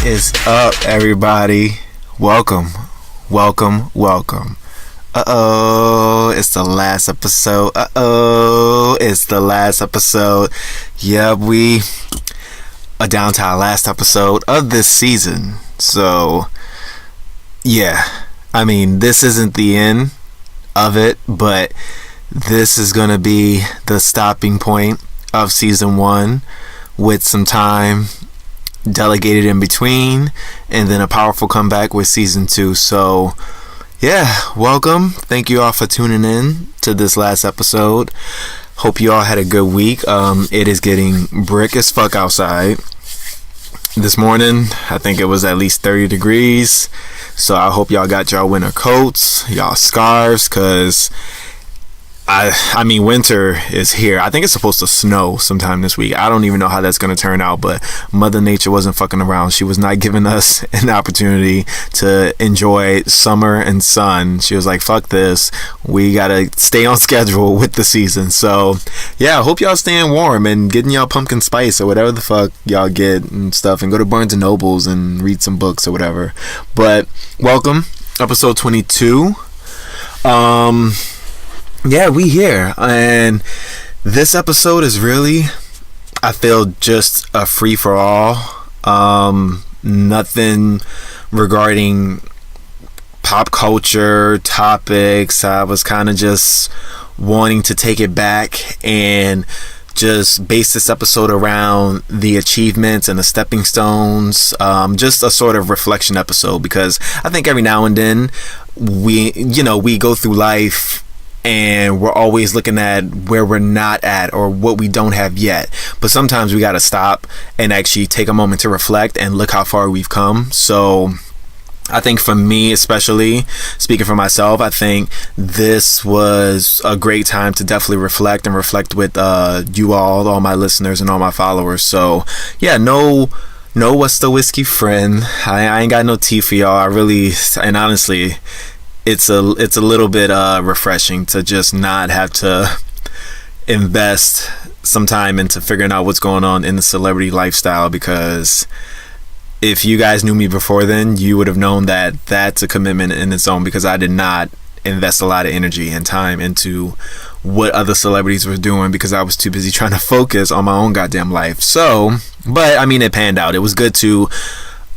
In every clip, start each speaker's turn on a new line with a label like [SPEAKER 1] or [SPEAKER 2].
[SPEAKER 1] What is up, everybody? Welcome. It's the last episode. Yeah, we are down to our last episode of this season. So, yeah, I mean, this isn't the end of it, but this is going to be the stopping point of season 1 with some time delegated in between, and then a powerful comeback with season 2. So yeah, welcome. Thank you all for tuning in to this last episode. Hope you all had a good week. It is getting brick as fuck outside. This morning I think it was at least 30 degrees, so I hope y'all got y'all winter coats, y'all scarves, cause I mean, winter is here. I think it's supposed to snow sometime this week. I don't even know how that's going to turn out, but Mother Nature wasn't fucking around. She was not giving us an opportunity to enjoy summer and sun. She was like, fuck this. We got to stay on schedule with the season. So, yeah, I hope y'all staying warm and getting y'all pumpkin spice or whatever the fuck y'all get and stuff, and go to Barnes & Nobles and read some books or whatever. But welcome, episode 22. Yeah, we here, and this episode is really, I feel, just a free-for-all. Nothing regarding pop culture topics. I was kind of just wanting to take it back and just base this episode around the achievements and the stepping stones. Just a sort of reflection episode, because I think every now and then we go through life and we're always looking at where we're not at or what we don't have yet. But sometimes we got to stop and actually take a moment to reflect and look how far we've come. So I think for me, especially speaking for myself, I think this was a great time to definitely reflect with you all my listeners and all my followers. So yeah, no what's the whiskey friend. I ain't got no tea for y'all. I really, and honestly, it's a little bit refreshing to just not have to invest some time into figuring out what's going on in the celebrity lifestyle, because if you guys knew me before then, you would have known that that's a commitment in its own, because I did not invest a lot of energy and time into what other celebrities were doing because I was too busy trying to focus on my own goddamn life. So, but I mean, it panned out. It was good to,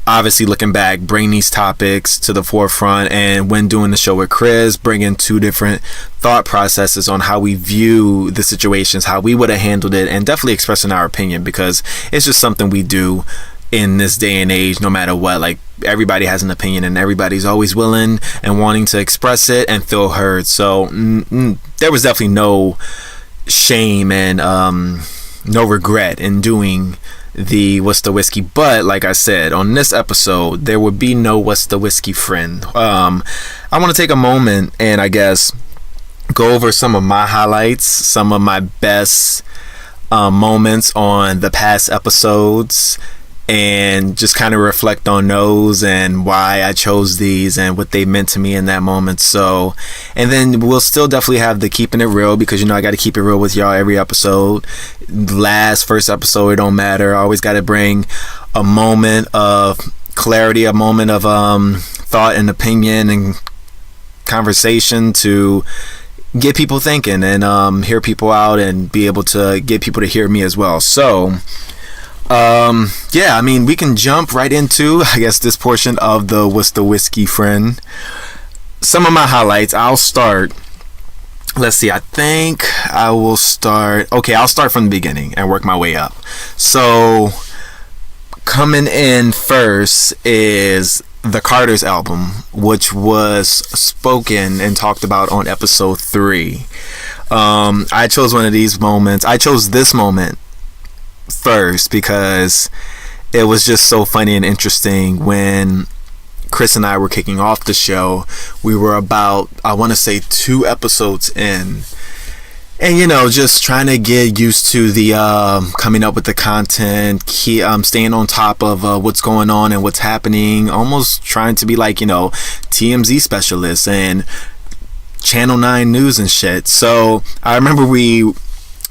[SPEAKER 1] obviously, looking back, bring these topics to the forefront, and when doing the show with Chris, bring in two different thought processes on how we view the situations, how we would have handled it, and definitely expressing our opinion, because it's just something we do in this day and age. No matter what, like, everybody has an opinion and everybody's always willing and wanting to express it and feel heard. So there was definitely no shame and no regret in doing the What's the Whiskey. But like I said, on this episode there would be no What's the Whiskey friend. I want to take a moment and I guess go over some of my highlights, some of my best moments on the past episodes, and just kind of reflect on those and why I chose these and what they meant to me in that moment. So, and then we'll still definitely have the keeping it real, because I got to keep it real with y'all every episode. First episode, it don't matter. I always got to bring a moment of clarity, a moment of thought and opinion and conversation to get people thinking and hear people out and be able to get people to hear me as well. So yeah, I mean, we can jump right into, I guess, this portion of the What's the Whiskey friend. Some of my highlights, I'll start, let's see, I think I will start, okay, I'll start from the beginning and work my way up. So coming in first is the Carter's album, which was spoken and talked about on episode 3. I chose one of these moments. I chose this moment first because it was just so funny and interesting. When Chris and I were kicking off the show, we were about, I want to say, 2 episodes in, and just trying to get used to the coming up with the content, staying on top of what's going on and what's happening, almost trying to be like TMZ specialists and Channel 9 news and shit. So I remember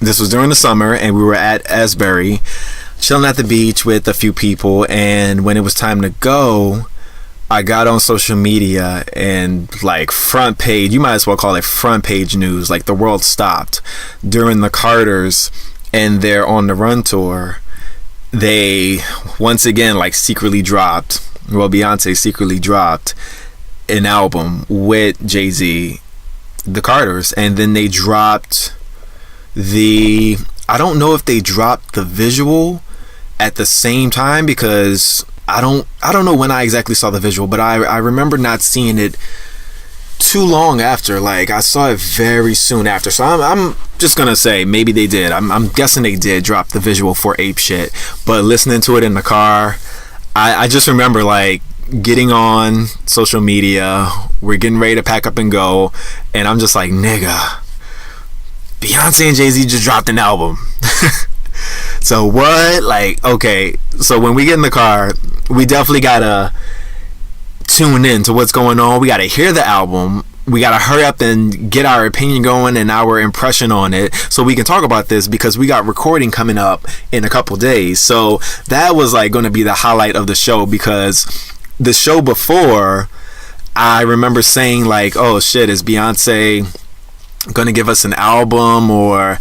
[SPEAKER 1] this was during the summer and we were at Asbury chilling at the beach with a few people, and when it was time to go, I got on social media and like front page, you might as well call it front page news, like the world stopped during the Carters and their On the Run tour. They once again like Beyonce secretly dropped an album with Jay-Z, the Carters, and then they dropped I don't know if they dropped the visual at the same time, because I don't know when I exactly saw the visual, but I remember not seeing it too long after. Like, I saw it very soon after. So I'm just gonna say maybe they did. I'm guessing they did drop the visual for Ape Shit. But listening to it in the car, I just remember like getting on social media, we're getting ready to pack up and go, and I'm just like, nigga, Beyonce and Jay-Z just dropped an album. So what? Like, okay, so when we get in the car, we definitely gotta tune in to what's going on. We gotta hear the album. We gotta hurry up and get our opinion going and our impression on it so we can talk about this, because we got recording coming up in a couple days. So that was like gonna be the highlight of the show, because the show before, I remember saying like, oh shit, is Beyonce gonna give us an album, or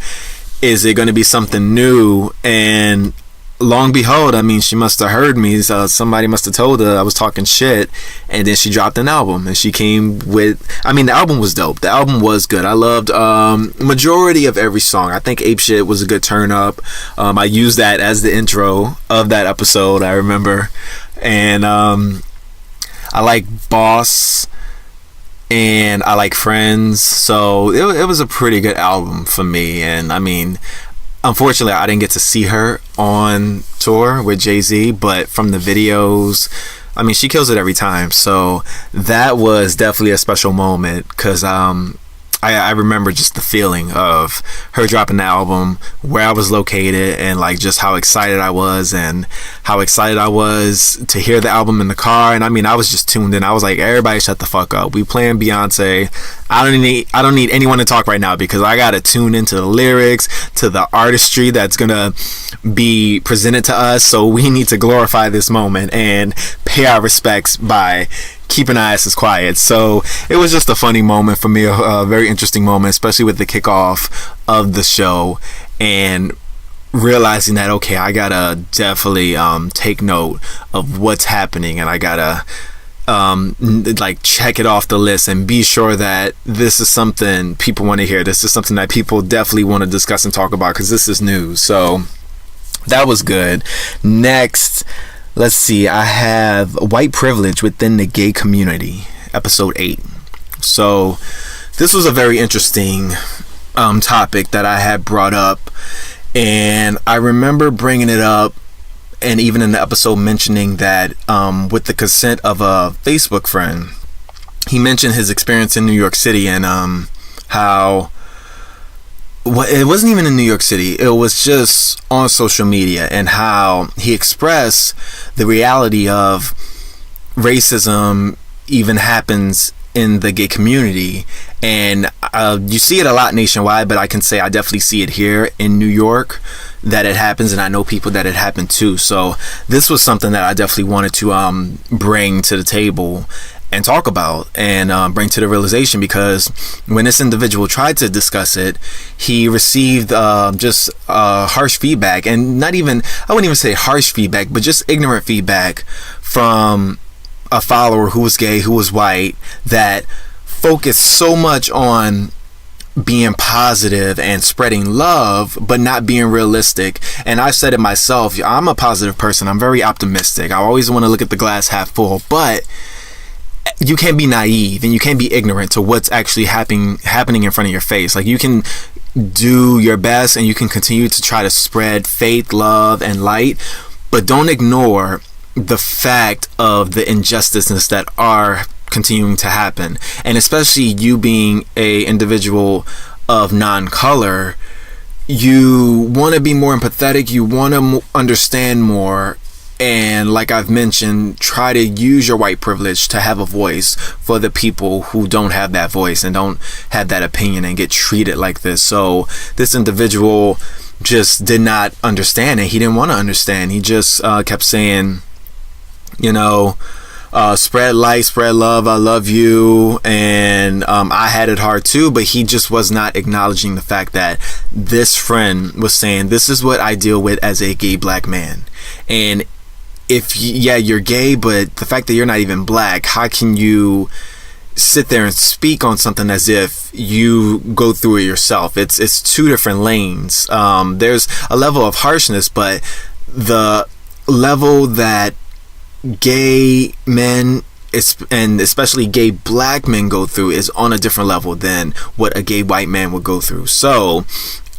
[SPEAKER 1] is it going to be something new? And long and behold, I mean, she must have heard me. So somebody must have told her I was talking shit, and then she dropped an album, and she came with, I mean, the album was dope. The album was good. I loved majority of every song. I think Ape Shit was a good turn up. I used that as the intro of that episode, I remember. And I like Boss, and I like Friends, so it was a pretty good album for me. And I mean, unfortunately, I didn't get to see her on tour with Jay-Z, but from the videos, I mean, she kills it every time. So that was definitely a special moment, because I remember just the feeling of her dropping the album, where I was located, and like just how excited I was, and how excited I was to hear the album in the car. And I mean, I was just tuned in. I was like, everybody shut the fuck up. We playing Beyonce. I don't need anyone to talk right now, because I gotta tune into the lyrics, to the artistry that's gonna be presented to us. So we need to glorify this moment and pay our respects by keeping our asses quiet. So it was just a funny moment for me, a very interesting moment, especially with the kickoff of the show, and realizing that, okay, I gotta definitely take note of what's happening, and I gotta like check it off the list and be sure that this is something people want to hear. This is something that people definitely want to discuss and talk about, because this is news. So that was good. Next, let's see, I have White Privilege Within the Gay Community, episode 8. So this was a very interesting topic that I had brought up, and I remember bringing it up, and even in the episode mentioning that with the consent of a Facebook friend, he mentioned his experience in New York City, and how it wasn't even in New York City, it was just on social media, and how he expressed the reality of racism even happens in the gay community. And you see it a lot nationwide, but I can say I definitely see it here in New York, that it happens, and I know people that it happened to. So this was something that I definitely wanted to bring to the table and talk about, and bring to the realization, because when this individual tried to discuss it, he received just harsh feedback, and not even, I wouldn't even say harsh feedback, but just ignorant feedback from a follower who was gay, who was white, that focused so much on being positive and spreading love, but not being realistic. And I've said it myself, I'm a positive person, I'm very optimistic, I always want to look at the glass half full, but you can't be naive and you can't be ignorant to what's actually happening in front of your face. Like, you can do your best and you can continue to try to spread faith, love, and light, but don't ignore the fact of the injustices that are continuing to happen. And especially you being a individual of non-color, you want to be more empathetic, you want to understand more, and like I've mentioned, try to use your white privilege to have a voice for the people who don't have that voice and don't have that opinion and get treated like this. So this individual just did not understand it. He didn't want to understand. He just kept saying, you know, spread light, spread love, I love you, and I had it hard too. But he just was not acknowledging the fact that this friend was saying, this is what I deal with as a gay black man. And if you're gay, but the fact that you're not even black, how can you sit there and speak on something as if you go through it yourself? It's two different lanes. There's a level of harshness, but the level that gay men, and especially gay black men, go through is on a different level than what a gay white man would go through. So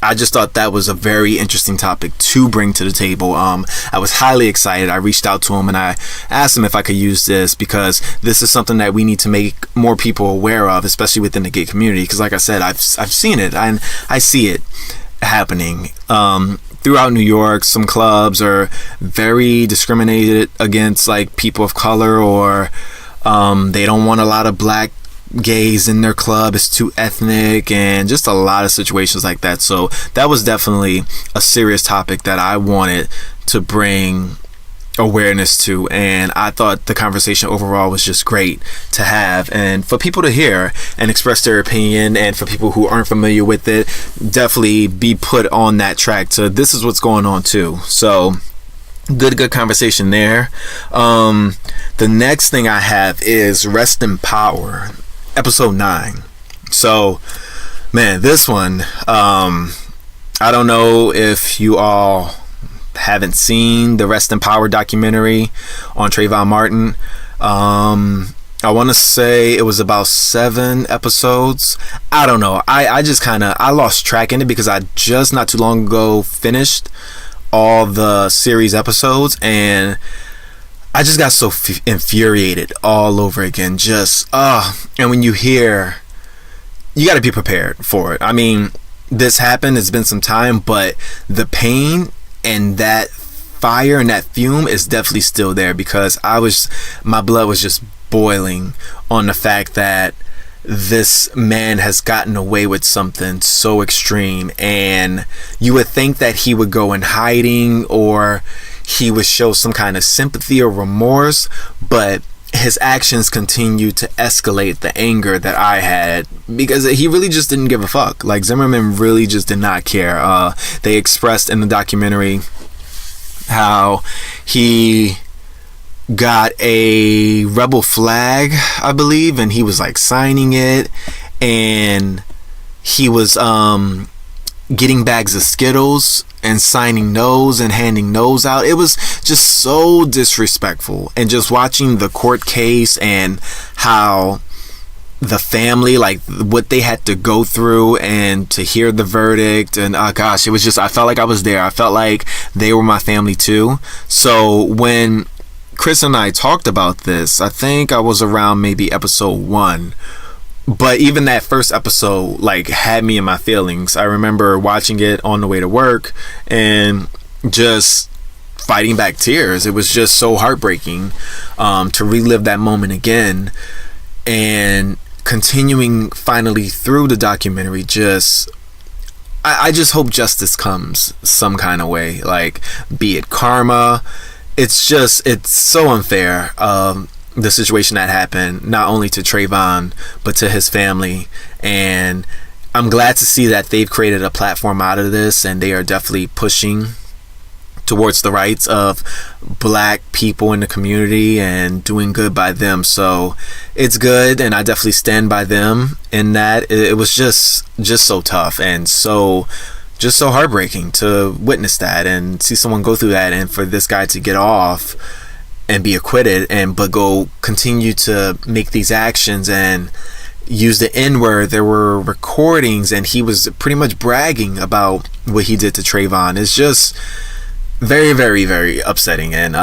[SPEAKER 1] I just thought that was a very interesting topic to bring to the table. I was highly excited. I reached out to him and I asked him if I could use this, because this is something that we need to make more people aware of, especially within the gay community. Because like I said, I've seen it, and I see it happening throughout New York. Some clubs are very discriminated against, like people of color, or they don't want a lot of black gays in their club. It's too ethnic, and just a lot of situations like that. So that was definitely a serious topic that I wanted to bring awareness to, and I thought the conversation overall was just great to have, and for people to hear and express their opinion, and for people who aren't familiar with it, definitely be put on that track to this is what's going on too. So good conversation there. The next thing I have is Rest in Power, episode 9. So man, this one, I don't know if you all haven't seen the Rest in Power documentary on Trayvon Martin. I want to say it was about 7 episodes. I don't know. I just I lost track in it, because I just not too long ago finished all the series episodes, and I just got so infuriated all over again. Just and when you hear, you got to be prepared for it. I mean, this happened, it's been some time, but the pain and that fire and that fume is definitely still there, because my blood was just boiling on the fact that this man has gotten away with something so extreme, and you would think that he would go in hiding, or he would show some kind of sympathy or remorse, but his actions continue to escalate the anger that I had, because he really just didn't give a fuck. Like, Zimmerman really just did not care. They expressed in the documentary how he got a rebel flag, I believe, and he was like signing it, and he was getting bags of Skittles and signing those and handing those out. It was just so disrespectful. And just watching the court case and how the family, like what they had to go through, and to hear the verdict, and gosh, it was just, I felt like I was there. I felt like they were my family too. So when Chris and I talked about this, I think I was around maybe episode 1, but even that first episode like had me in my feelings. I remember watching it on the way to work and just fighting back tears. It was just so heartbreaking to relive that moment again, and continuing finally through the documentary. Just I just hope justice comes some kind of way, like be it karma. It's so unfair, the situation that happened, not only to Trayvon but to his family. And I'm glad to see that they've created a platform out of this, and they are definitely pushing towards the rights of black people in the community and doing good by them. So it's good, and I definitely stand by them in that. It was just so tough, and so heartbreaking to witness that and see someone go through that, and for this guy to get off and be acquitted, and but go continue to make these actions and use the N-word. There were recordings, and he was pretty much bragging about what he did to Trayvon. It's just very, very, very upsetting. And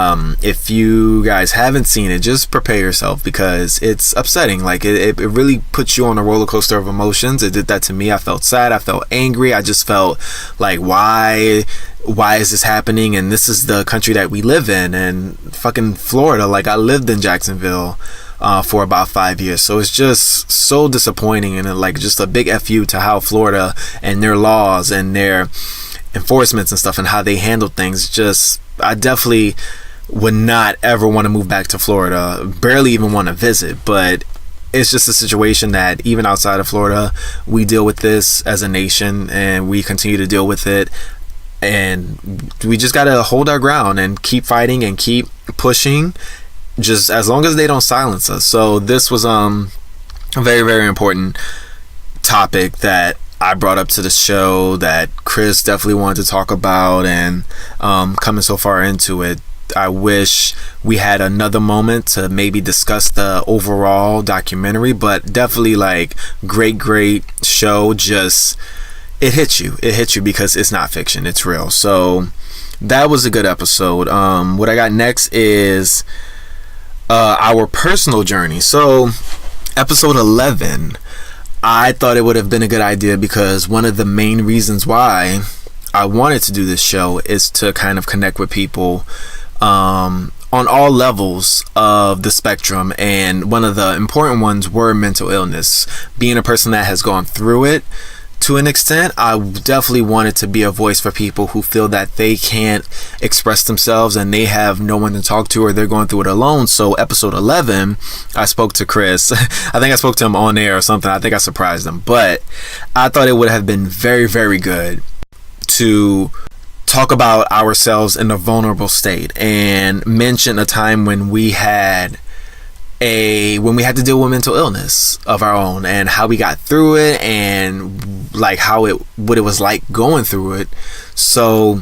[SPEAKER 1] if you guys haven't seen it, just prepare yourself, because it's upsetting. Like it really puts you on a roller coaster of emotions. It did that to me. I felt sad, I felt angry, I just felt like, why is this happening? And this is the country that we live in, and fucking Florida. Like, I lived in Jacksonville for about 5 years, so it's just so disappointing, and like just a big FU to how Florida and their laws and their enforcements and stuff and how they handle things. Just, I definitely would not ever want to move back to Florida, barely even want to visit. But it's just a situation that even outside of Florida, we deal with this as a nation, and we continue to deal with it, and we just got to hold our ground and keep fighting and keep pushing, just as long as they don't silence us. So this was a very, very important topic that I brought up to the show, that Chris definitely wanted to talk about, and coming so far into it, I wish we had another moment to maybe discuss the overall documentary, but definitely like great show. Just, it hits you because it's not fiction, it's real. So that was a good episode. What I got next is our personal journey. So episode 11, I thought it would have been a good idea because one of the main reasons why I wanted to do this show is to kind of connect with people on all levels of the spectrum, and one of the important ones were mental illness. Being a person that has gone through it to an extent, I definitely wanted to be a voice for people who feel that they can't express themselves and they have no one to talk to, or they're going through it alone. So episode 11, I spoke to Chris. I think I spoke to him on air or something. I think I surprised him, but I thought it would have been very, very good to talk about ourselves in a vulnerable state and mention a time when we had to deal with mental illness of our own, and how we got through it, and like what it was like going through it. So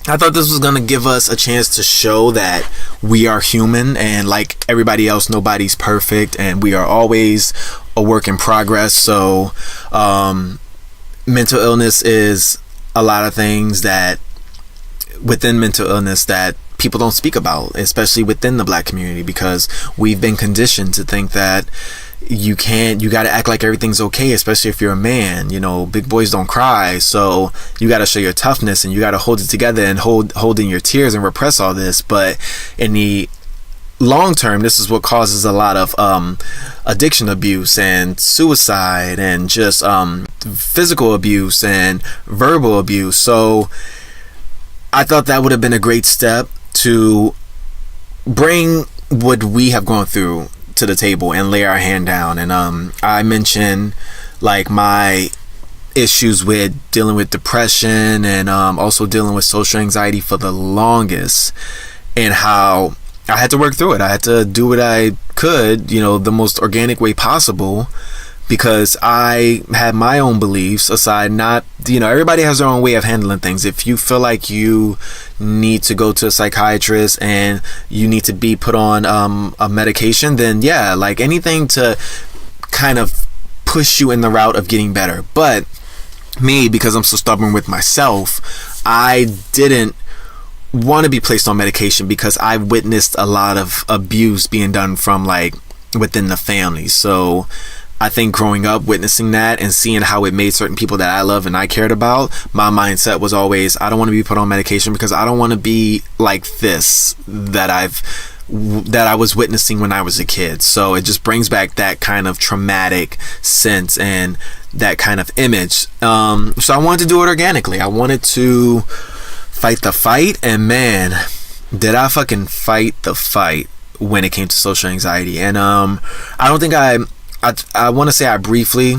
[SPEAKER 1] I thought this was gonna give us a chance to show that we are human, and like everybody else, nobody's perfect, and we are always a work in progress. So mental illness is a lot of things that within mental illness that people don't speak about, especially within the Black community, because we've been conditioned to think that you got to act like everything's okay, especially if you're a man. You know, big boys don't cry, so you got to show your toughness and you got to hold it together and hold in your tears and repress all this. But in the long term, this is what causes a lot of addiction abuse and suicide and just physical abuse and verbal abuse. So I thought that would have been a great step to bring what we have gone through to the table and lay our hand down. And I mentioned like my issues with dealing with depression and also dealing with social anxiety for the longest, and how I had to work through it. I had to do what I could, the most organic way possible, because I had my own beliefs aside. Not, everybody has their own way of handling things. If you feel like you need to go to a psychiatrist and you need to be put on a medication, then yeah, like anything to kind of push you in the route of getting better. But me, because I'm so stubborn with myself, I didn't want to be placed on medication because I witnessed a lot of abuse being done from like within the family. So I think growing up, witnessing that and seeing how it made certain people that I love and I cared about, my mindset was always, I don't want to be put on medication because I don't want to be like this that I was witnessing when I was a kid. So it just brings back that kind of traumatic sense and that kind of image. So I wanted to do it organically. I wanted to fight the fight, and man, did I fucking fight the fight when it came to social anxiety. And I don't think I want to say I briefly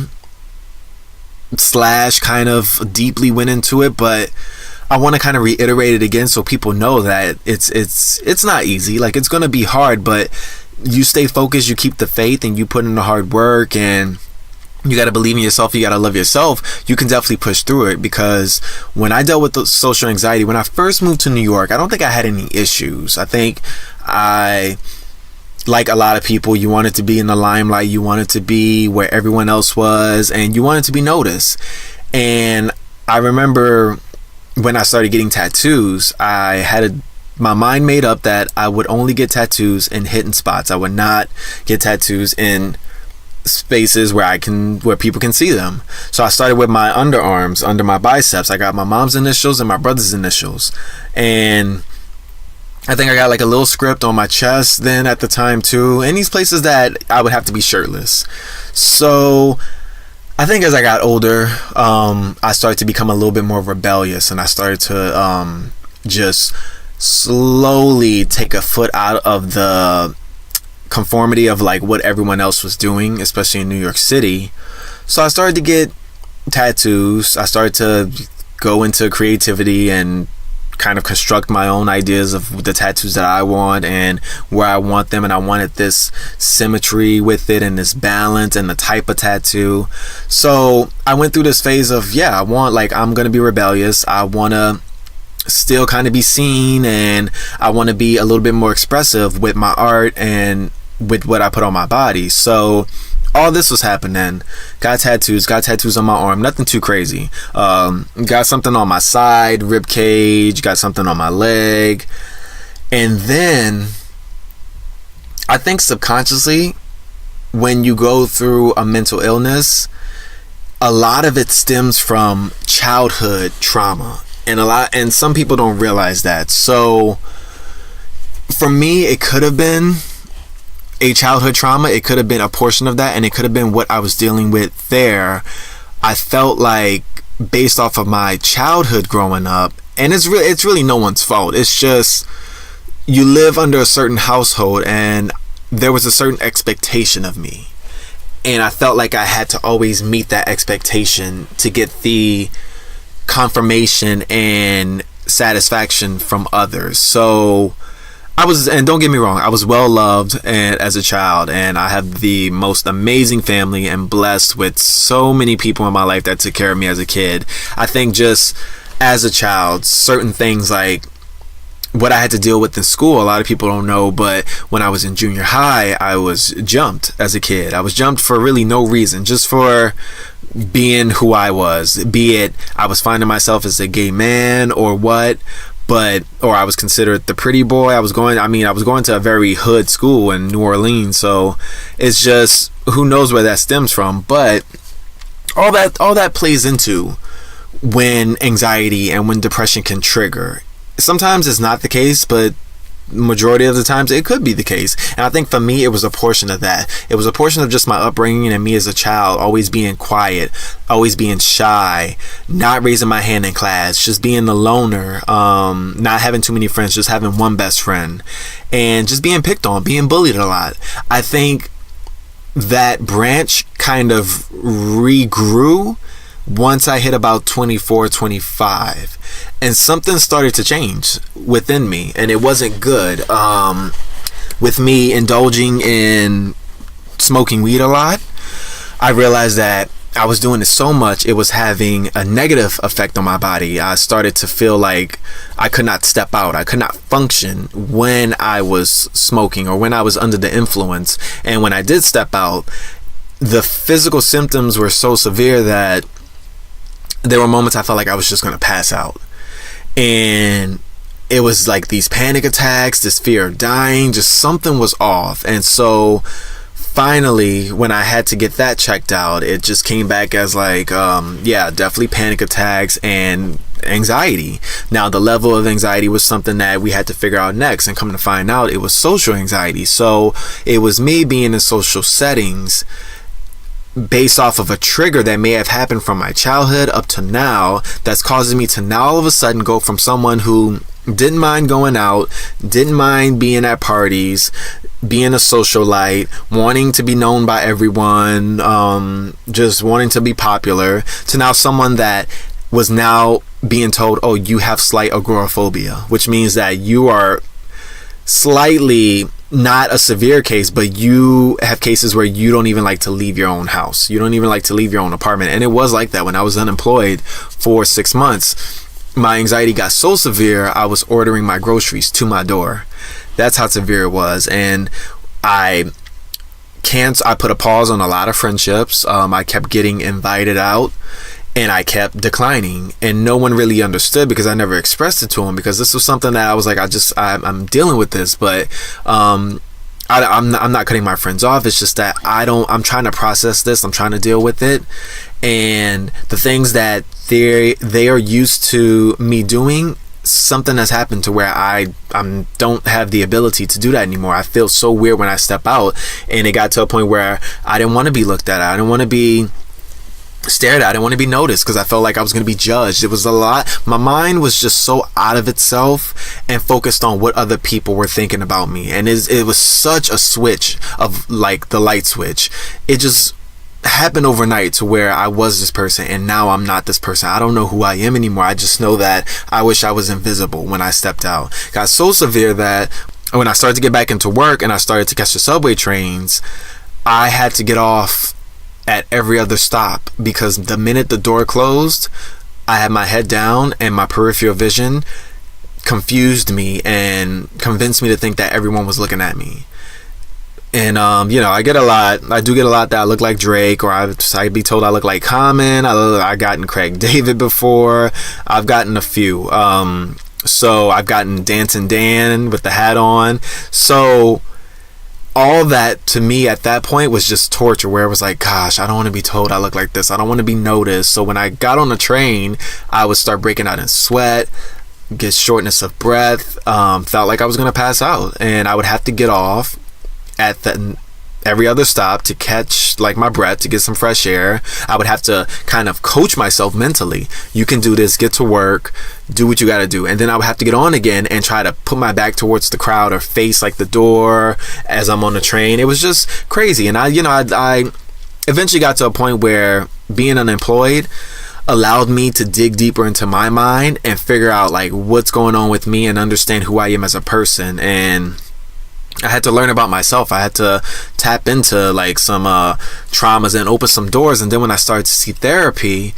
[SPEAKER 1] / kind of deeply went into it, but I want to kind of reiterate it again so people know that it's not easy. Like, it's going to be hard, but you stay focused, you keep the faith, and you put in the hard work, and you got to believe in yourself, you got to love yourself. You can definitely push through it, because when I dealt with the social anxiety, when I first moved to New York, I don't think I had any issues. I think like a lot of people, you wanted to be in the limelight, you wanted to be where everyone else was, and you wanted to be noticed. And I remember when I started getting tattoos, I had my mind made up that I would only get tattoos in hidden spots. I would not get tattoos in spaces where people can see them. So I started with my underarms, under my biceps. I got my mom's initials and my brother's initials, and I think I got like a little script on my chest then at the time too, and these places that I would have to be shirtless. So I think as I got older, I started to become a little bit more rebellious, and I started to just slowly take a foot out of the conformity of like what everyone else was doing, especially in New York City. So I started to get tattoos. I started to go into creativity and kind of construct my own ideas of the tattoos that I want and where I want them, and I wanted this symmetry with it and this balance and the type of tattoo. So I went through this phase of I'm gonna be rebellious. I want to still kind of be seen, and I want to be a little bit more expressive with my art and with what I put on my body. So all this was happening. Got tattoos on my arm. Nothing too crazy. Got something on my side, rib cage. Got something on my leg. And then I think subconsciously, when you go through a mental illness, a lot of it stems from childhood trauma, and some people don't realize that. So for me, it could have been a childhood trauma. It could have been a portion of that, and it could have been what I was dealing with there. I felt like, based off of my childhood growing up, and it's really no one's fault. It's just you live under a certain household, and there was a certain expectation of me, and I felt like I had to always meet that expectation to get the confirmation and satisfaction from others. So and don't get me wrong, I was well loved as a child, and I have the most amazing family and blessed with so many people in my life that took care of me as a kid. I think just as a child, certain things like what I had to deal with in school, a lot of people don't know, but when I was in junior high, I was jumped as a kid. I was jumped for really no reason, just for being who I was, be it I was finding myself as a gay man or what. Or I was considered the pretty boy. I was going to a very hood school in New Orleans, so it's just, who knows where that stems from. But all that plays into when anxiety and when depression can trigger. Sometimes it's not the case, but majority of the times it could be the case. And I think for me, it was a portion of that. It was a portion of just my upbringing and me as a child, always being quiet, always being shy, not raising my hand in class, just being the loner, not having too many friends, just having one best friend, and just being picked on, being bullied a lot. I think that branch kind of regrew once I hit about 24, 25, and something started to change within me, and it wasn't good. With me indulging in smoking weed a lot, I realized that I was doing it so much, it was having a negative effect on my body. I started to feel like I could not step out. I could not function when I was smoking or when I was under the influence. And when I did step out, the physical symptoms were so severe that there were moments I felt like I was just going to pass out. And it was like these panic attacks, this fear of dying, just something was off. And so finally, when I had to get that checked out, it just came back as like, definitely panic attacks and anxiety. Now, the level of anxiety was something that we had to figure out next, and come to find out, it was social anxiety. So it was me being in social settings based off of a trigger that may have happened from my childhood up to now, that's causing me to now all of a sudden go from someone who didn't mind going out, didn't mind being at parties, being a socialite, wanting to be known by everyone, just wanting to be popular, to now someone that was now being told, oh, you have slight agoraphobia, which means that you are slightly, not a severe case, but you have cases where you don't even like to leave your own house. You don't even like to leave your own apartment. And it was like that when I was unemployed for 6 months. My anxiety got so severe, I was ordering my groceries to my door. That's how severe it was. And I put a pause on a lot of friendships. I kept getting invited out, and I kept declining, and no one really understood because I never expressed it to them, because this was something that I was like, I'm dealing with this, but I'm not cutting my friends off. It's just that I'm trying to process this. I'm trying to deal with it, and the things that they are used to me doing, something has happened to where I don't have the ability to do that anymore. I feel so weird when I step out, and it got to a point where I didn't want to be looked at. I didn't want to be stared at. I didn't want to be noticed because I felt like I was going to be judged. It was a lot. My mind was just so out of itself and focused on what other people were thinking about me. And it was such a switch of like the light switch. It just happened overnight to where I was this person and now I'm not this person. I don't know who I am anymore. I just know that I wish I was invisible when I stepped out. Got so severe that when I started to get back into work and I started to catch the subway trains, I had to get off at every other stop because the minute the door closed, I had my head down and my peripheral vision confused me and convinced me to think that everyone was looking at me. And I do get a lot that I look like Drake, or I'd be told I look like Common. I gotten Craig David before. I've gotten a few. So I've gotten Dancing Dan with the hat on. So all that to me at that point was just torture, where it was like, gosh, I don't want to be told I look like this. I don't want to be noticed. So when I got on the train, I would start breaking out in sweat, get shortness of breath, felt like I was going to pass out, and I would have to get off at every other stop to catch like my breath, to get some fresh air. I would have to kind of coach myself mentally. You can do this, get to work, do what you got to do. And then I would have to get on again and try to put my back towards the crowd or face like the door as I'm on the train. It was just crazy. And I eventually got to a point where being unemployed allowed me to dig deeper into my mind and figure out like what's going on with me and understand who I am as a person. And I had to learn about myself. I had to tap into like some traumas and open some doors. And then when I started to see therapy,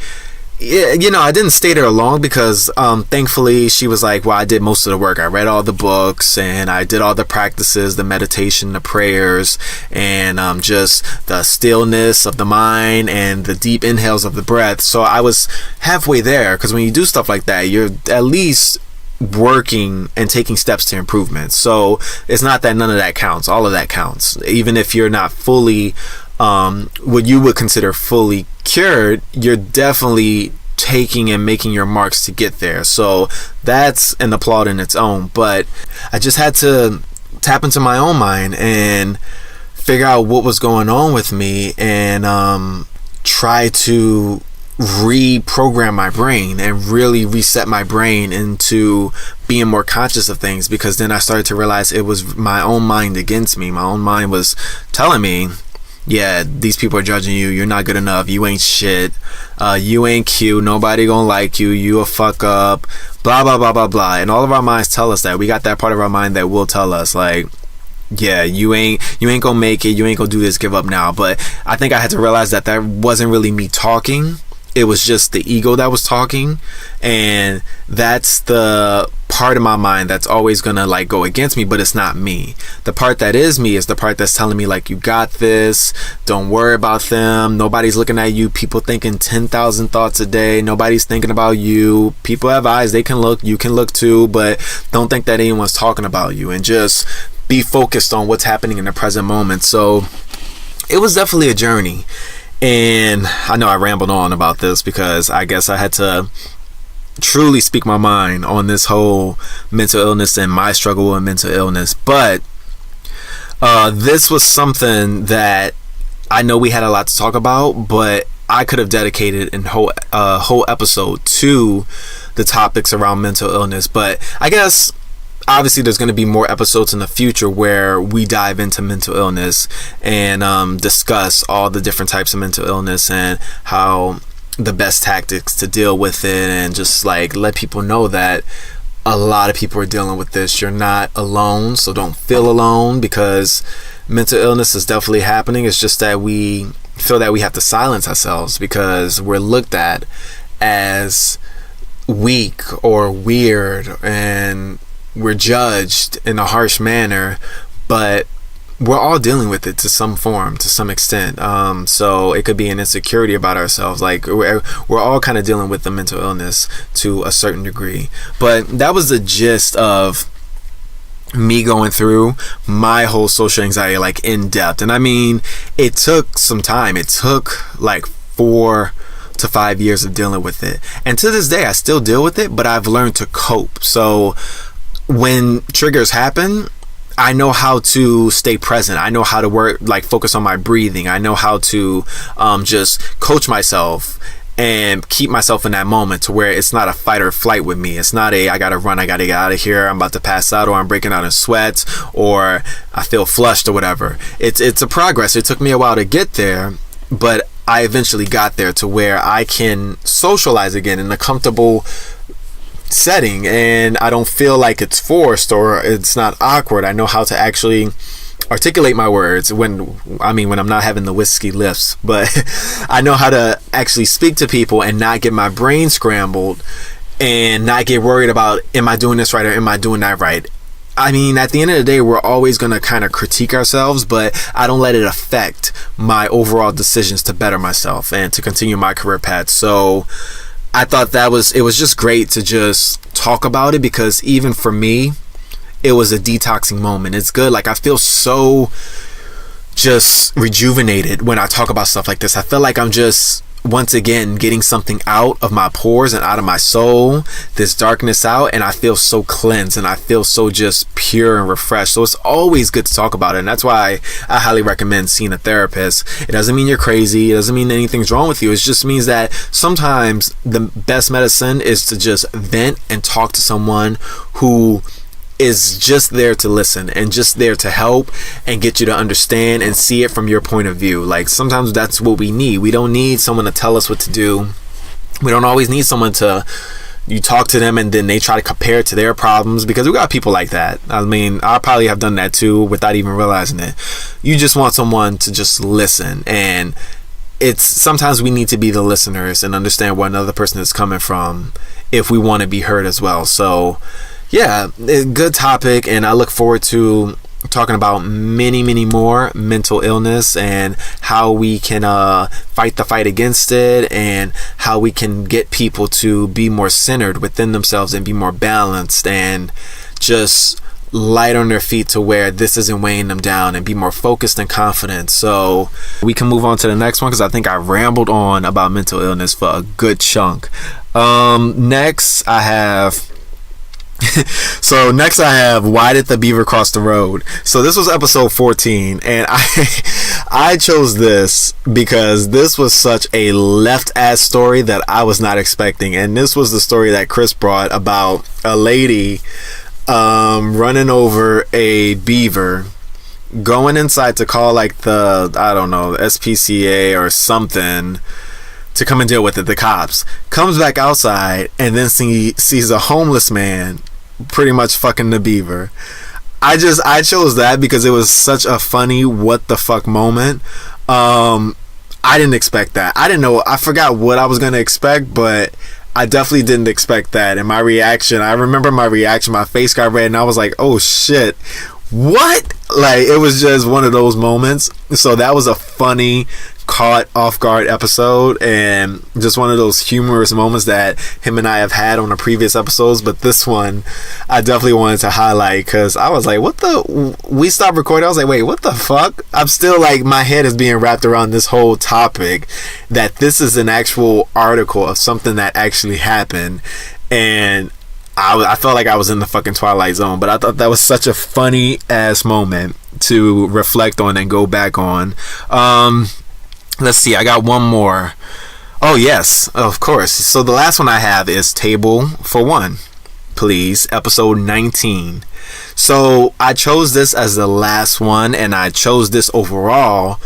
[SPEAKER 1] I didn't stay there long because thankfully she was like, well, I did most of the work. I read all the books and I did all the practices, the meditation, the prayers, and just the stillness of the mind and the deep inhales of the breath. So I was halfway there, because when you do stuff like that, you're at least working and taking steps to improvement. So it's not that none of that counts. All of that counts. Even if you're not fully what you would consider fully cured, you're definitely taking and making your marks to get there. So that's an applaud in its own. But I just had to tap into my own mind and figure out what was going on with me and try to reprogram my brain and really reset my brain into being more conscious of things, because then I started to realize it was my own mind against me. My own mind was telling me, yeah, these people are judging you, you're not good enough, you ain't shit, you ain't cute, nobody gonna like you, you a fuck up, blah blah blah blah blah. And all of our minds tell us that. We got that part of our mind that will tell us like, yeah, you ain't gonna make it, you ain't gonna do this, give up now. But I think I had to realize that wasn't really me talking. It was just the ego that was talking, and that's the part of my mind that's always gonna like go against me, but it's not me. The part that is me is the part that's telling me like, you got this, don't worry about them, nobody's looking at you, people thinking 10,000 thoughts a day, nobody's thinking about you, people have eyes, they can look, you can look too, but don't think that anyone's talking about you, and just be focused on what's happening in the present moment. So it was definitely a journey. And I know I rambled on about this because I guess I had to truly speak my mind on this whole mental illness and my struggle with mental illness. But this was something that I know we had a lot to talk about, but I could have dedicated a whole episode to the topics around mental illness. But I guess obviously there's going to be more episodes in the future where we dive into mental illness and discuss all the different types of mental illness and how the best tactics to deal with it, and just like let people know that a lot of people are dealing with this. You're not alone, so don't feel alone, because mental illness is definitely happening. It's just that we feel that we have to silence ourselves because we're looked at as weak or weird, and we're judged in a harsh manner, but we're all dealing with it to some form, to some extent. So it could be an insecurity about ourselves. Like we're all kind of dealing with the mental illness to a certain degree. But that was the gist of me going through my whole social anxiety, like in depth. And I mean, it took some time. It took like 4 to 5 years of dealing with it. And to this day, I still deal with it, but I've learned to cope. So when triggers happen, I know how to stay present. I know how to focus on my breathing. I know how to just coach myself and keep myself in that moment to where it's not a fight or flight with me. It's not I gotta run, I gotta get out of here, I'm about to pass out, or I'm breaking out in sweats, or I feel flushed or whatever. It's a progress. It took me a while to get there, but I eventually got there to where I can socialize again in a comfortable setting, and I don't feel like it's forced or it's not awkward. I know how to actually articulate my words when I'm not having the whiskey lifts, but I know how to actually speak to people and not get my brain scrambled and not get worried about, am I doing this right or am I doing that right? I mean, at the end of the day, we're always going to kind of critique ourselves, but I don't let it affect my overall decisions to better myself and to continue my career path. So I thought it was just great to just talk about it, because even for me, it was a detoxing moment. It's good. Like, I feel so just rejuvenated when I talk about stuff like this. I feel like I'm just, once again, getting something out of my pores and out of my soul, this darkness out, and I feel so cleansed and I feel so just pure and refreshed. So it's always good to talk about it, and that's why I highly recommend seeing a therapist. It doesn't mean you're crazy. It doesn't mean anything's wrong with you. It just means that sometimes the best medicine is to just vent and talk to someone who is just there to listen and just there to help and get you to understand and see it from your point of view. Like, sometimes that's what we need. We don't need someone to tell us what to do. We don't always need someone to, you talk to them and then they try to compare it to their problems, because we got people like that. I mean, I probably have done that too without even realizing it. You just want someone to just listen, and it's sometimes we need to be the listeners and understand where another person is coming from if we want to be heard as well. So yeah, good topic, and I look forward to talking about many more mental illness and how we can fight the fight against it, and how we can get people to be more centered within themselves and be more balanced and just light on their feet, to where this isn't weighing them down, and be more focused and confident. So we can move on to the next one, because I think I rambled on about mental illness for a good chunk. Next I have Why Did the Beaver Cross the Road? So this was episode 14, and I chose this because this was such a left ass story that I was not expecting. And this was the story that Chris brought about a lady running over a beaver, going inside to call like the, I don't know, SPCA or something to come and deal with it, the cops. Comes back outside and then sees a homeless man pretty much fucking the beaver. I chose that because it was such a funny what the fuck moment. I didn't expect that. I didn't know. I forgot what I was gonna expect, but I definitely didn't expect that. And my reaction, I remember my reaction, my face got red and I was like, oh shit, what? Like, it was just one of those moments. So that was a funny, caught off guard episode, and just one of those humorous moments that him and I have had on the previous episodes. But this one I definitely wanted to highlight, because I was like, we stopped recording, I was like, wait, what the fuck? I'm still like, my head is being wrapped around this whole topic, that this is an actual article of something that actually happened. And I felt like I was in the fucking Twilight Zone. But I thought that was such a funny ass moment to reflect on and go back on. Let's see, I got one more. Oh yes, of course. So the last one I have is Table for One, Please, episode 19. So I chose this as the last one, and I chose this overall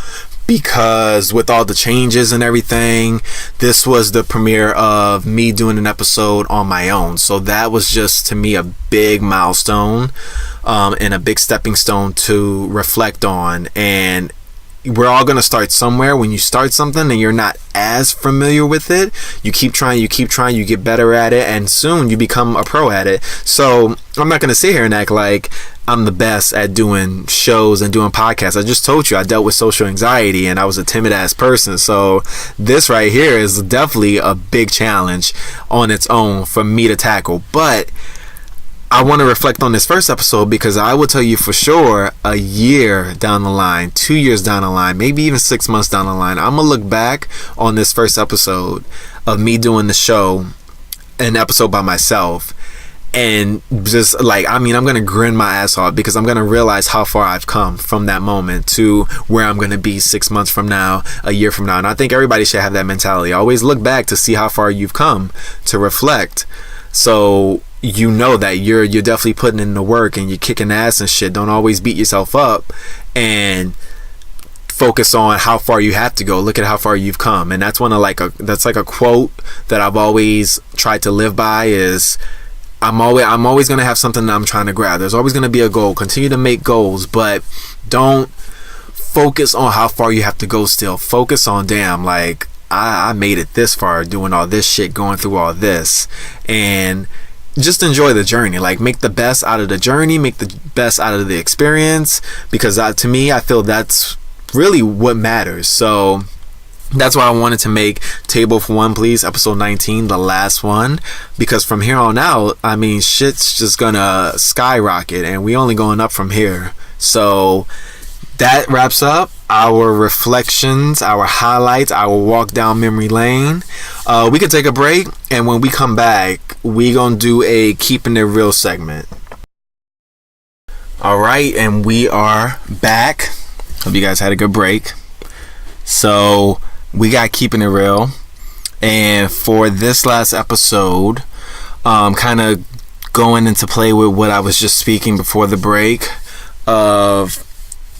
[SPEAKER 1] because with all the changes and everything, this was the premiere of me doing an episode on my own. So that was just, to me, a big milestone and a big stepping stone to reflect on. And we're all going to start somewhere. When you start something and you're not as familiar with it, you keep trying, you get better at it, and soon you become a pro at it. So I'm not going to sit here and act like I'm the best at doing shows and doing podcasts. I just told you I dealt with social anxiety and I was a timid ass person. So this right here is definitely a big challenge on its own for me to tackle. But I want to reflect on this first episode, because I will tell you for sure, a year down the line, 2 years down the line, maybe even 6 months down the line, I'm going to look back on this first episode of me doing the show, an episode by myself, and just like, I mean, I'm gonna grin my ass off because I'm gonna realize how far I've come from that moment to where I'm gonna be 6 months from now, a year from now. And I think everybody should have that mentality. Always look back to see how far you've come, to reflect, so you know that you're definitely putting in the work and you're kicking ass and shit. Don't always beat yourself up, and focus on how far you have to go. Look at how far you've come. And that's that's like a quote that I've always tried to live by, is I'm always going to have something that I'm trying to grab. There's always going to be a goal. Continue to make goals, but don't focus on how far you have to go still. Focus on, damn, like, I made it this far doing all this shit, going through all this, and just enjoy the journey. Like, make the best out of the journey, make the best out of the experience, because to me, I feel that's really what matters. So that's why I wanted to make Table for One Please episode 19 the last one, because from here on out, I mean, shit's just gonna skyrocket and we only going up from here. So that wraps up our reflections, our highlights, our walk down memory lane. We could take a break, and when we come back, we gonna do a Keeping It Real segment. Alright, and we are back. Hope you guys had a good break. So we got Keeping It Real, and for this last episode, kind of going into play with what I was just speaking before the break of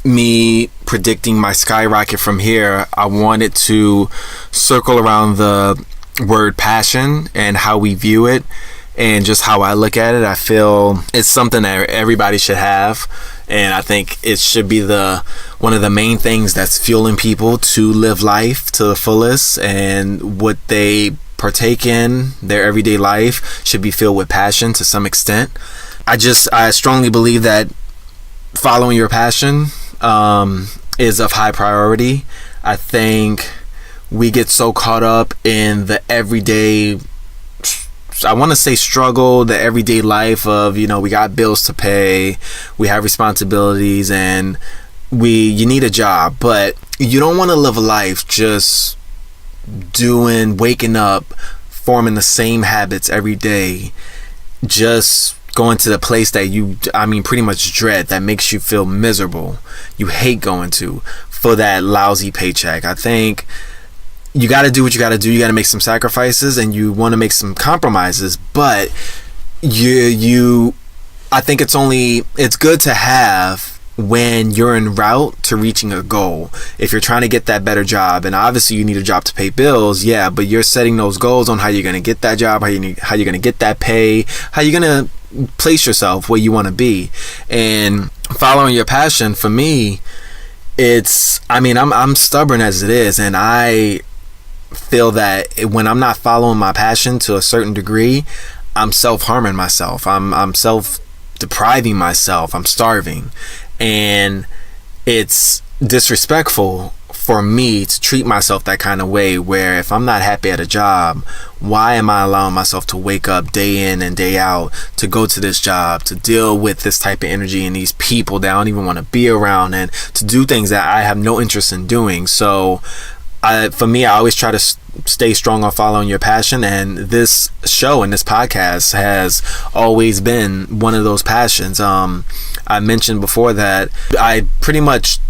[SPEAKER 1] me predicting my skyrocket from here, I wanted to circle around the word passion and how we view it and just how I look at it. I feel it's something that everybody should have, and I think it should be one of the main things that's fueling people to live life to the fullest, and what they partake in their everyday life should be filled with passion to some extent. I strongly believe that following your passion is of high priority. I think we get so caught up in the everyday, I want to say struggle, the everyday life of, you know, we got bills to pay, we have responsibilities, and you need a job, but you don't want to live a life just waking up, forming the same habits every day, just going to the place that pretty much dread, that makes you feel miserable, you hate going to, for that lousy paycheck. I think you got to do what you got to do. You got to make some sacrifices, and you want to make some compromises, but I think it's good to have when you're en route to reaching a goal. If you're trying to get that better job, and obviously you need a job to pay bills, yeah, but you're setting those goals on how you're going to get that job, how you're going to get that pay, how you're going to place yourself where you want to be. And following your passion, for me, I'm stubborn as it is, and I feel that when I'm not following my passion to a certain degree, I'm self-harming myself. I'm self-depriving myself. I'm starving. And it's disrespectful for me to treat myself that kind of way, where if I'm not happy at a job, why am I allowing myself to wake up day in and day out to go to this job, to deal with this type of energy and these people that I don't even want to be around, and to do things that I have no interest in doing? So for me, I always try to stay strong on following your passion, and this show and this podcast has always been one of those passions. I mentioned before that I pretty much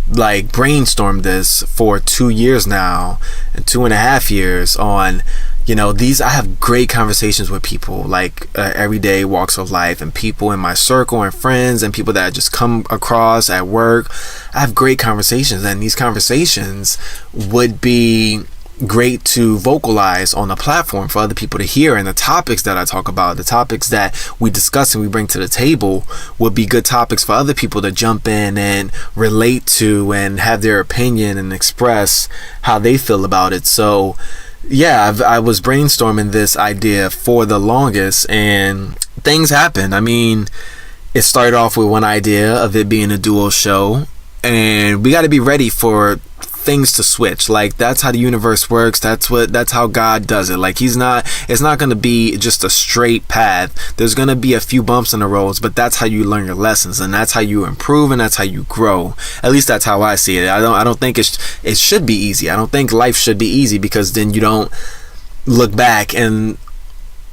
[SPEAKER 1] brainstormed this for 2 years now, and 2.5 years on, I have great conversations with people, everyday walks of life, and people in my circle, and friends, and people that I just come across at work. I have great conversations, and these conversations would be great to vocalize on a platform for other people to hear. And the topics that I talk about, the topics that we discuss and we bring to the table, would be good topics for other people to jump in and relate to and have their opinion and express how they feel about it. So yeah, I was brainstorming this idea for the longest, and things happen. It started off with one idea of it being a duo show, and we got to be ready for things to switch. That's how the universe works. That's how God does it. It's not going to be just a straight path. There's going to be a few bumps in the roads, but that's how you learn your lessons, and that's how you improve, and that's how you grow. At least that's how I see it. I don't think it should be easy. I don't think life should be easy, because then you don't look back and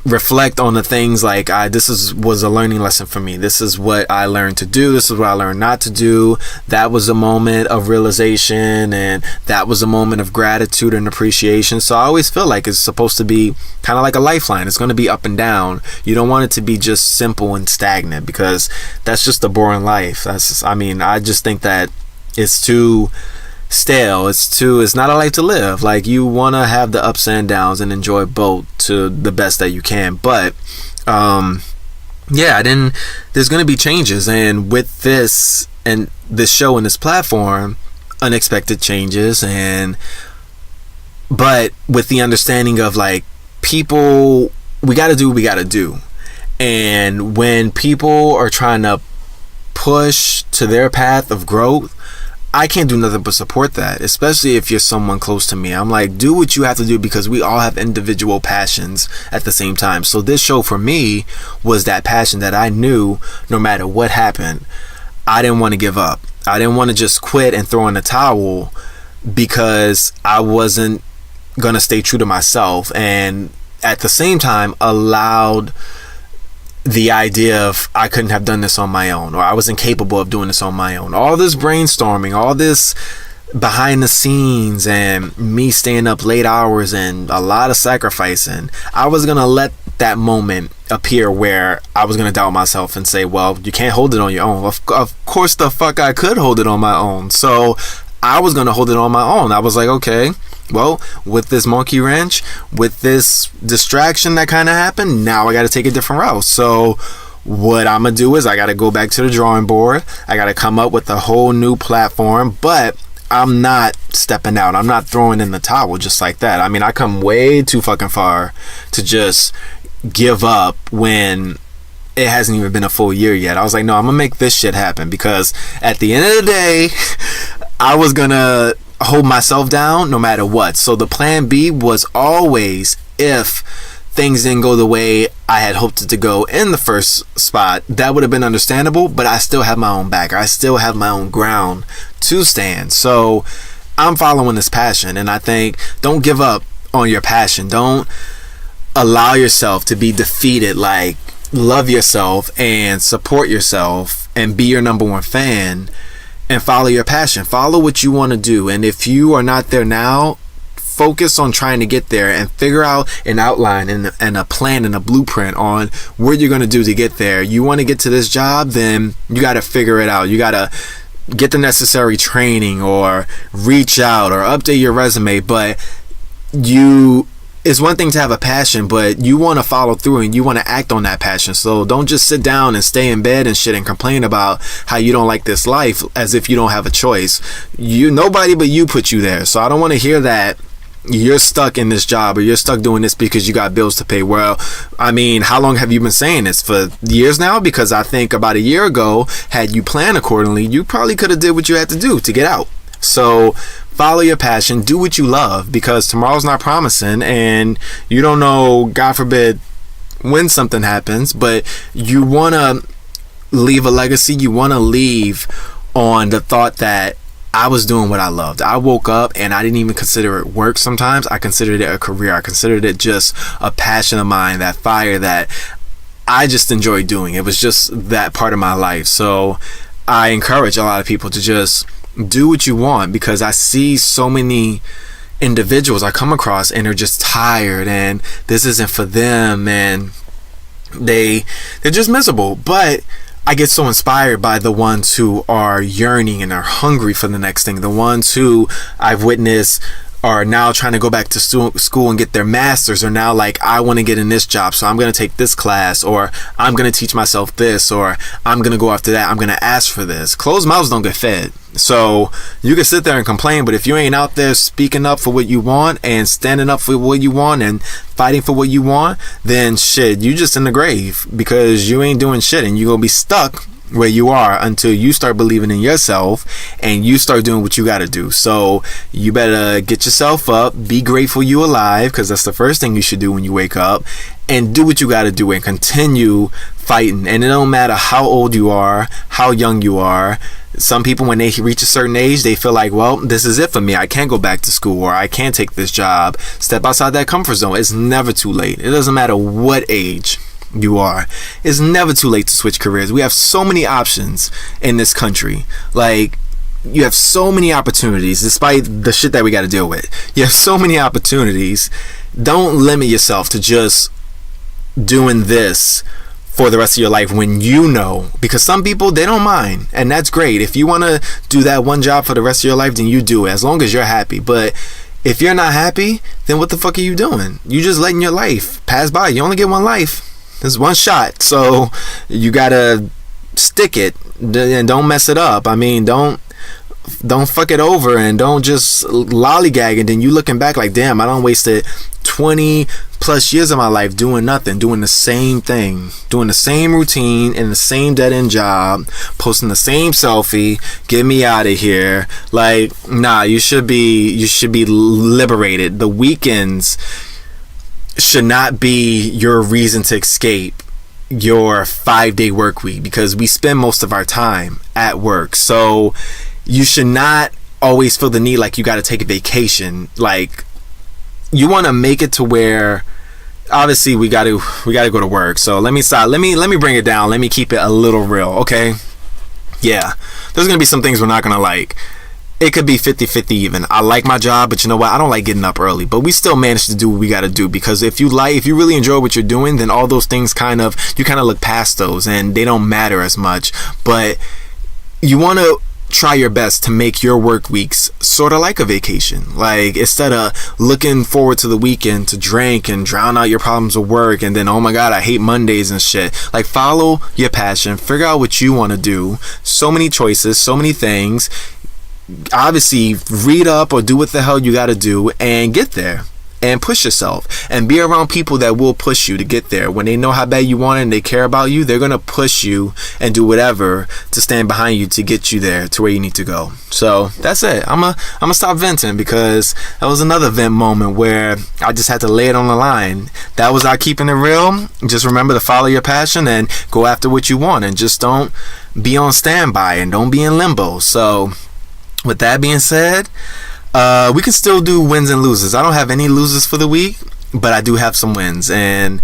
[SPEAKER 1] reflect on the things like was a learning lesson for me. This is what I learned to do. This is what I learned not to do. That was a moment of realization, and that was a moment of gratitude and appreciation. So I always feel like it's supposed to be kind of like a lifeline. It's going to be up and down. You don't want it to be just simple and stagnant, because that's just a boring life. I just think that it's too stale. It's not a life to live. Like, you want to have the ups and downs and enjoy both to the best that you can. But then there's going to be changes, and with this and this show and this platform, unexpected changes, but with the understanding of, like, people, we got to do what we got to do. And when people are trying to push to their path of growth, I can't do nothing but support that, especially if you're someone close to me. I'm like, do what you have to do, because we all have individual passions at the same time. So this show for me was that passion that I knew no matter what happened, I didn't want to give up. I didn't want to just quit and throw in the towel, because I wasn't going to stay true to myself, and at the same time allowed the idea of I couldn't have done this on my own, or I was incapable of doing this on my own. All this brainstorming, all this behind the scenes, and me staying up late hours and a lot of sacrificing, I was going to let that moment appear where I was going to doubt myself and say, well, you can't hold it on your own. Of course the fuck I could hold it on my own. So I was going to hold it on my own. I was like, okay, well, with this monkey wrench, with this distraction that kind of happened, now I got to take a different route. So what I'm going to do is I got to go back to the drawing board. I got to come up with a whole new platform, but I'm not stepping out. I'm not throwing in the towel just like that. I mean, I come way too fucking far to just give up when it hasn't even been a full year yet. I was like, no, I'm going to make this shit happen, because at the end of the day, I was going to hold myself down no matter what. So the plan B was always, if things didn't go the way I had hoped it to go in the first spot, that would have been understandable, but I still have my own back. I still have my own ground to stand. So I'm following this passion, and I think, don't give up on your passion. Don't allow yourself to be defeated. Like, love yourself and support yourself and be your number one fan, and follow your passion. Follow what you want to do. And if you are not there now, focus on trying to get there, and figure out an outline and a plan and a blueprint on what you're going to do to get there. You want to get to this job, then you got to figure it out. You got to get the necessary training, or reach out, or update your resume. But it's one thing to have a passion, but you want to follow through and you want to act on that passion. So don't just sit down and stay in bed and shit and complain about how you don't like this life as if you don't have a choice. Nobody but you put you there. So I don't want to hear that you're stuck in this job, or you're stuck doing this because you got bills to pay. Well, I mean, how long have you been saying this? For years now? Because I think about a year ago, had you planned accordingly, you probably could have did what you had to do to get out. So follow your passion, do what you love, because tomorrow's not promising, and you don't know, God forbid, when something happens. But you want to leave a legacy. You want to leave on the thought that I was doing what I loved. I woke up and I didn't even consider it work sometimes. I considered it a career. I considered it just a passion of mine, that fire that I just enjoyed doing. It was just that part of my life. So I encourage a lot of people to just do what you want, because I see so many individuals I come across and they're just tired, and this isn't for them, and they're just miserable. But I get so inspired by the ones who are yearning and are hungry for the next thing. The ones who I've witnessed are now trying to go back to school and get their masters, are now like, I want to get in this job, so I'm going to take this class, or I'm going to teach myself this, or I'm going to go after that, I'm going to ask for this. Closed mouths don't get fed. So you can sit there and complain, but if you ain't out there speaking up for what you want and standing up for what you want and fighting for what you want, then shit, you just in the grave, because you ain't doing shit, and you're going to be stuck where you are until you start believing in yourself and you start doing what you got to do. So you better get yourself up, be grateful you alive, because that's the first thing you should do when you wake up, and do what you got to do and continue fighting. And it don't matter how old you are, how young you are. Some people, when they reach a certain age, they feel like, well, this is it for me. I can't go back to school, or I can't take this job. Step outside that comfort zone. It's never too late. It doesn't matter what age you are. It's never too late to switch careers. We have so many options in this country. Like, you have so many opportunities despite the shit that we got to deal with. You have so many opportunities. Don't limit yourself to just doing this for the rest of your life when you know, because some people, they don't mind, and that's great. If you want to do that one job for the rest of your life, then you do it, as long as you're happy. But if you're not happy, then what the fuck are you doing? You just letting your life pass by. You only get one life. There's one shot, so you gotta stick it and don't mess it up. I mean, don't fuck it over, and don't just lollygag, and then you looking back like, damn, I done wasted 20 plus years of my life doing nothing, doing the same thing, doing the same routine in the same dead-end job, posting the same selfie. Get me out of here. Like, nah, you should be liberated. The weekends should not be your reason to escape your 5-day work week, because we spend most of our time at work. So you should not always feel the need like you got to take a vacation. Like, you want to make it to where, obviously, we got to go to work. So let me bring it down. Let me keep it a little real, okay? Yeah, there's gonna be some things we're not gonna like. It could be 50-50 even. I like my job, but you know what? I don't like getting up early. But we still manage to do what we got to do, because if you really enjoy what you're doing, then all those things you kind of look past those, and they don't matter as much. But you want to try your best to make your work weeks sort of like a vacation. Like, instead of looking forward to the weekend to drink and drown out your problems with work, and then, oh my god, I hate Mondays and shit. Like, follow your passion, figure out what you want to do. So many choices, so many things. Obviously, read up or do what the hell you got to do and get there. And push yourself, and be around people that will push you to get there. When they know how bad you want it and they care about you, they're gonna push you and do whatever to stand behind you to get you there to where you need to go. So that's it. I'm gonna stop venting, because that was another vent moment where I just had to lay it on the line. That was our keeping it real. Just remember to follow your passion and go after what you want, and just don't be on standby and don't be in limbo. So with that being said, we can still do wins and losers. I don't have any losers for the week, but I do have some wins, and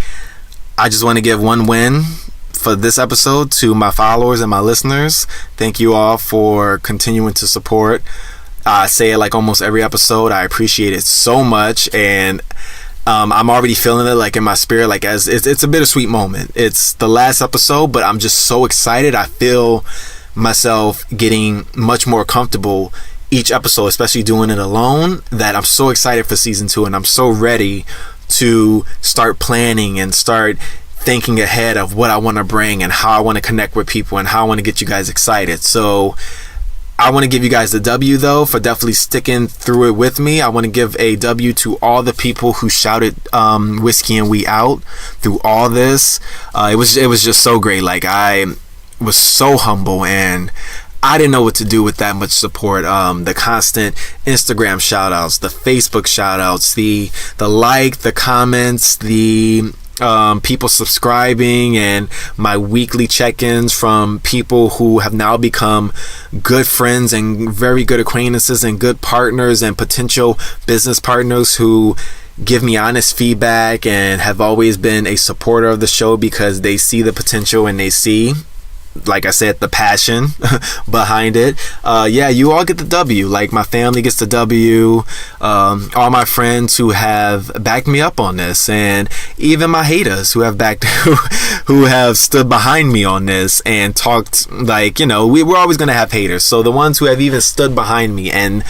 [SPEAKER 1] I just want to give one win for this episode to my followers and my listeners. Thank you all for continuing to support. I say it like almost every episode. I appreciate it so much, and I'm already feeling it like in my spirit, like as it's a bittersweet moment. It's the last episode, but I'm just so excited. I feel myself getting much more comfortable each episode, especially doing it alone, that I'm so excited for season 2, and I'm so ready to start planning and start thinking ahead of what I want to bring and how I want to connect with people and how I want to get you guys excited. So I want to give you guys the W, though, for definitely sticking through it with me. I want to give a W to all the people who shouted Whiskey and We out through all this. It was just so great. Like, I was so humble, and I didn't know what to do with that much support. The constant Instagram shout outs, the Facebook shout outs, the like, the comments, the people subscribing, and my weekly check-ins from people who have now become good friends and very good acquaintances and good partners and potential business partners who give me honest feedback and have always been a supporter of the show because they see the potential and they see, like I said, the passion behind it. Yeah, you all get the W. Like, my family gets the W. All my friends who have backed me up on this, and even my haters who have who have stood behind me on this and talked, like, you know, we're always gonna have haters. So the ones who have even stood behind me and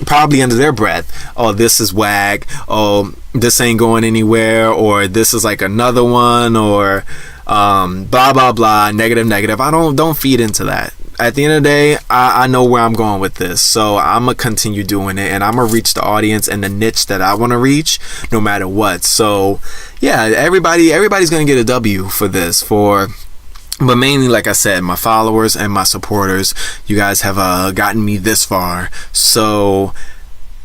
[SPEAKER 1] probably under their breath, oh, this is whack, oh, this ain't going anywhere, or this is like another one, or blah blah blah, negative. I don't feed into that. At the end of the day, I know where I'm going with this, so I'm gonna continue doing it, and I'm gonna reach the audience and the niche that I want to reach no matter what. So yeah, everybody's gonna get a W for this, but mainly, like I said, my followers and my supporters. You guys have gotten me this far, so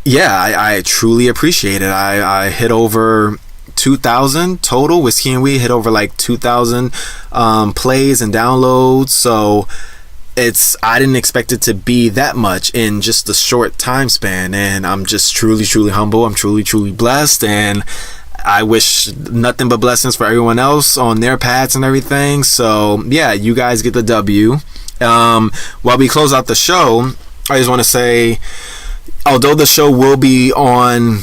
[SPEAKER 1] yeah, I truly appreciate it. I hit over 2,000 total. Whiskey and Weed hit over like 2,000 plays and downloads. So I didn't expect it to be that much in just a short time span, and I'm just truly humble. I'm truly blessed, and I wish nothing but blessings for everyone else on their paths and everything. So yeah, you guys get the W. While we close out the show, I just want to say, although the show will be on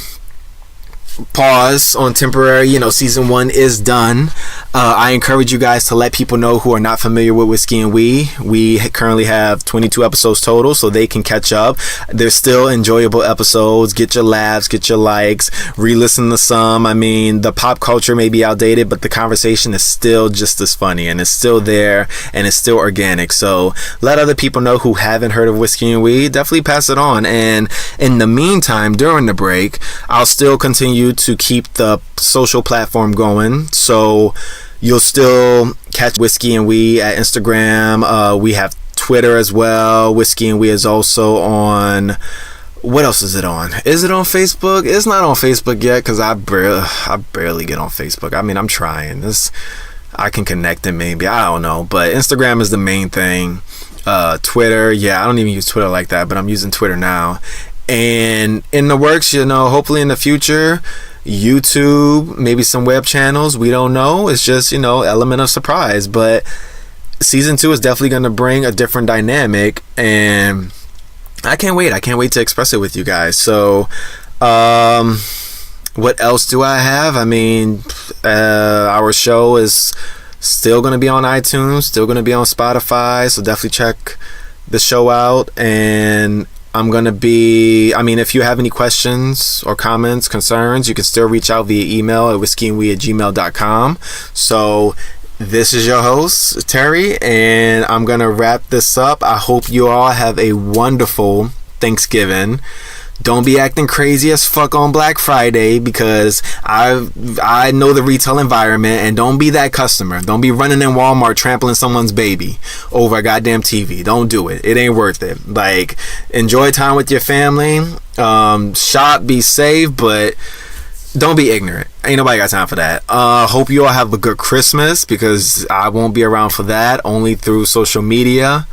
[SPEAKER 1] pause, on temporary, season 1 is done, I encourage you guys to let people know who are not familiar with Whiskey and we currently have 22 episodes total, so they can catch up. They're still enjoyable episodes. Get your laughs, get your likes, re-listen to some. I mean, the pop culture may be outdated, but the conversation is still just as funny, and it's still there, and it's still organic. So let other people know who haven't heard of Whiskey and Weed. Definitely pass it on. And in the meantime, during the break, I'll still continue to keep the social platform going, so you'll still catch Whiskey and We at Instagram. We have Twitter as well. Whiskey and We is also on, what else is it on? Is it on Facebook? It's not on Facebook yet, because I barely get on Facebook. I mean, I'm trying this. I can connect it maybe, I don't know, but Instagram is the main thing. Twitter, I don't even use Twitter like that, but I'm using Twitter now. And in the works, hopefully in the future, YouTube, maybe some web channels. We don't know. It's just, element of surprise. But season 2 is definitely going to bring a different dynamic, and I can't wait. I can't wait to express it with you guys. So, what else do I have? I mean, our show is still going to be on iTunes, still going to be on Spotify. So definitely check the show out. And I'm going to be, if you have any questions or comments, concerns, you can still reach out via email at whiskeyandwe@gmail.com. So this is your host, Terry, and I'm going to wrap this up. I hope you all have a wonderful Thanksgiving. Don't be acting crazy as fuck on Black Friday, because I know the retail environment, and don't be that customer. Don't be running in Walmart trampling someone's baby over a goddamn TV. Don't do it. It ain't worth it. Like, enjoy time with your family. Shop, be safe, but don't be ignorant. Ain't nobody got time for that. Hope you all have a good Christmas, because I won't be around for that, only through social media.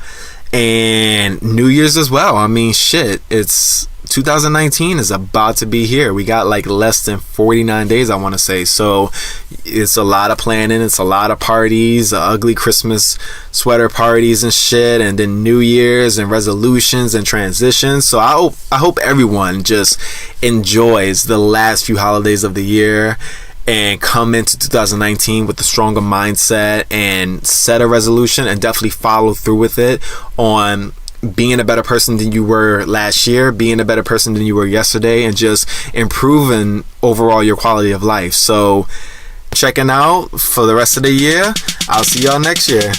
[SPEAKER 1] And New Year's as well. I mean, shit, it's 2019 is about to be here. We got like less than 49 days, I want to say. So it's a lot of planning. It's a lot of parties, ugly Christmas sweater parties and shit, and then New Year's and resolutions and transitions. So I hope everyone just enjoys the last few holidays of the year and come into 2019 with a stronger mindset and set a resolution, and definitely follow through with it on being a better person than you were last year, being a better person than you were yesterday, and just improving overall your quality of life. So checking out for the rest of the year. I'll see y'all next year.